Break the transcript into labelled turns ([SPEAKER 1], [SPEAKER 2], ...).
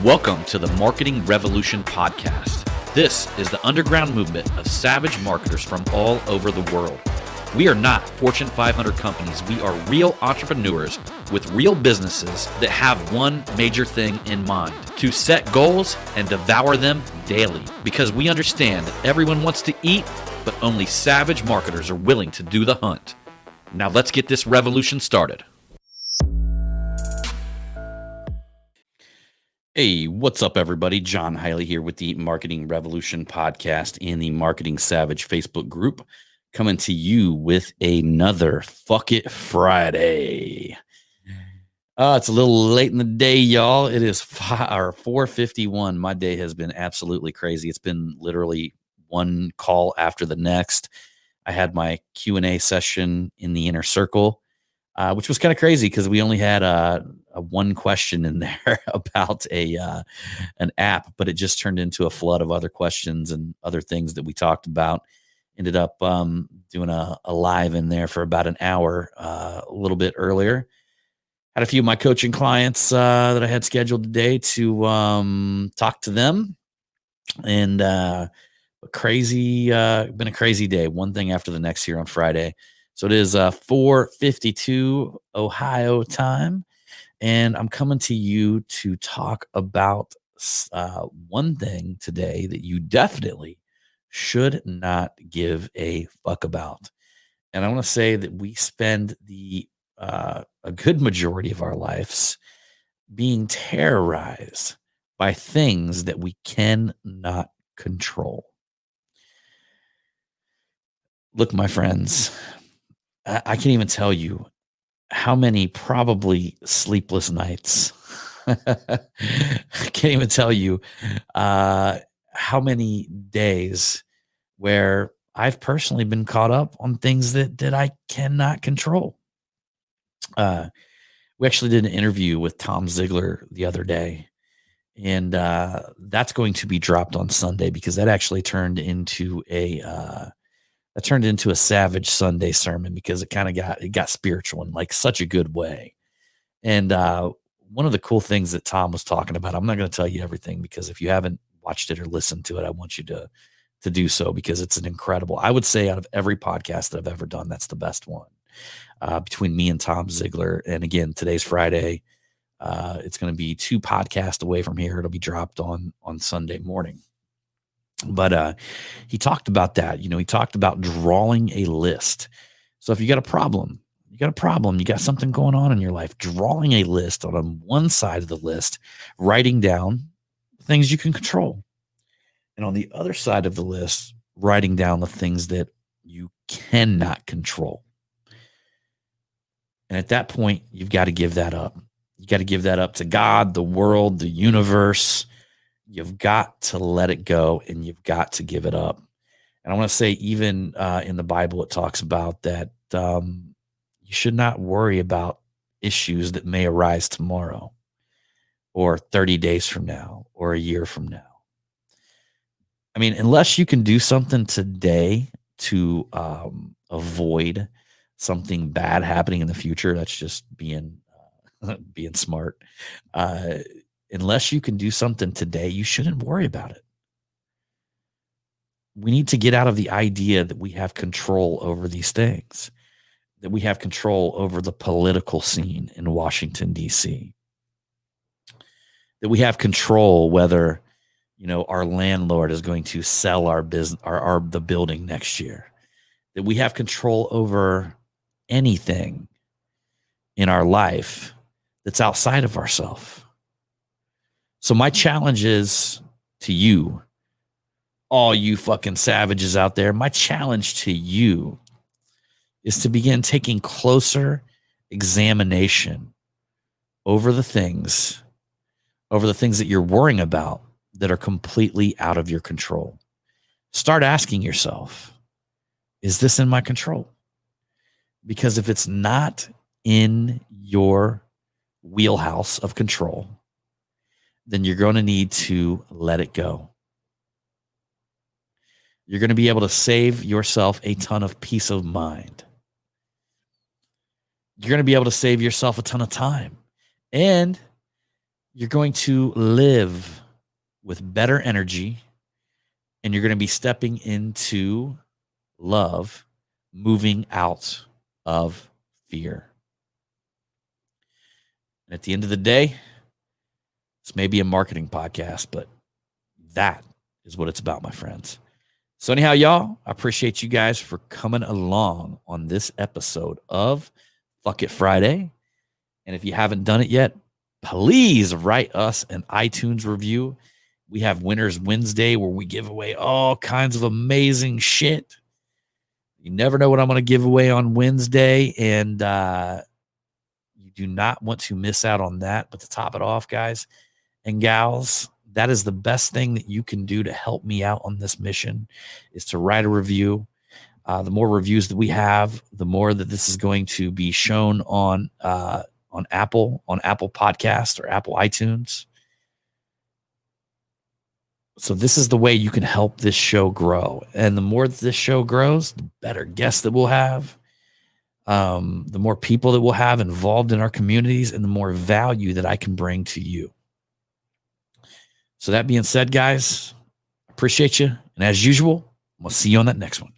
[SPEAKER 1] Welcome to the Marketing Revolution podcast. This is the underground movement of savage marketers from all over the world. We are not Fortune 500 companies. We are real entrepreneurs with real businesses that have one major thing in mind: to set goals and devour them daily. Because we understand that everyone wants to eat, but only savage marketers are willing to do the hunt. Now let's get this revolution started. Hey, what's up, everybody? John Hiley here with the Marketing Revolution podcast and the Marketing Savage Facebook group, coming to you with another Fuck It Friday. It's a little late in the day, y'all. It is 4:51. My day has been absolutely crazy. It's been literally one call after the next. I had my Q&A session in the inner circle, which was kind of crazy because we only had a one question in there about an app, but it just turned into a flood of other questions and other things that we talked about. Ended up doing a live in there for about an hour a little bit earlier. Had a few of my coaching clients that I had scheduled today to talk to them. And been a crazy day, one thing after the next here on Friday. So it is 4:52 Ohio time. And I'm coming to you to talk about one thing today that you definitely should not give a fuck about. And I want to say that we spend a good majority of our lives being terrorized by things that we cannot control. Look, my friends, I can't even tell you how many probably sleepless nights. I can't even tell you how many days where I've personally been caught up on things that I cannot control. We actually did an interview with Tom Ziglar the other day, and that's going to be dropped on Sunday because that actually turned into a Savage Sunday sermon because it got spiritual in like such a good way. And one of the cool things that Tom was talking about, I'm not going to tell you everything because if you haven't watched it or listened to it, I want you to do so because it's an incredible, I would say out of every podcast that I've ever done, that's the best one between me and Tom Ziglar. And again, today's Friday. It's going to be 2 podcasts away from here. It'll be dropped on Sunday morning. But he talked about that. He talked about drawing a list. So if you got a problem, you got something going on in your life, drawing a list on one side of the list, writing down things you can control. And on the other side of the list, writing down the things that you cannot control. And at that point, you've got to give that up. You got to give that up to God, the world, the universe. You've got to let it go and you've got to give it up. And I want to say, even in the Bible, it talks about that you should not worry about issues that may arise tomorrow or 30 days from now or a year from now. I mean, unless you can do something today to avoid something bad happening in the future, that's just being smart. Unless you can do something today, you shouldn't worry about it. We need to get out of the idea that we have control over these things, that we have control over the political scene in Washington, D.C., that we have control whether, our landlord is going to sell our business, the building next year, that we have control over anything in our life that's outside of ourselves. So my challenge is to you, all you fucking savages out there, my challenge to you is to begin taking closer examination over the things that you're worrying about that are completely out of your control. Start asking yourself, is this in my control? Because if it's not in your wheelhouse of control, then you're going to need to let it go. You're going to be able to save yourself a ton of peace of mind. You're going to be able to save yourself a ton of time. And you're going to live with better energy, and you're going to be stepping into love, moving out of fear. And at the end of the day, this may be a marketing podcast, but that is what it's about, my friends. So anyhow, y'all, I appreciate you guys for coming along on this episode of Fuck It Friday. And if you haven't done it yet, please write us an iTunes review. We have Winners Wednesday where we give away all kinds of amazing shit. You never know what I'm going to give away on Wednesday, and you do not want to miss out on that. But to top it off, guys and gals, that is the best thing that you can do to help me out on this mission, is to write a review. The more reviews that we have, the more that this is going to be shown on Apple Podcast or Apple iTunes. So this is the way you can help this show grow. And the more that this show grows, the better guests that we'll have, the more people that we'll have involved in our communities, and the more value that I can bring to you. So that being said, guys, appreciate you. And as usual, we'll see you on that next one.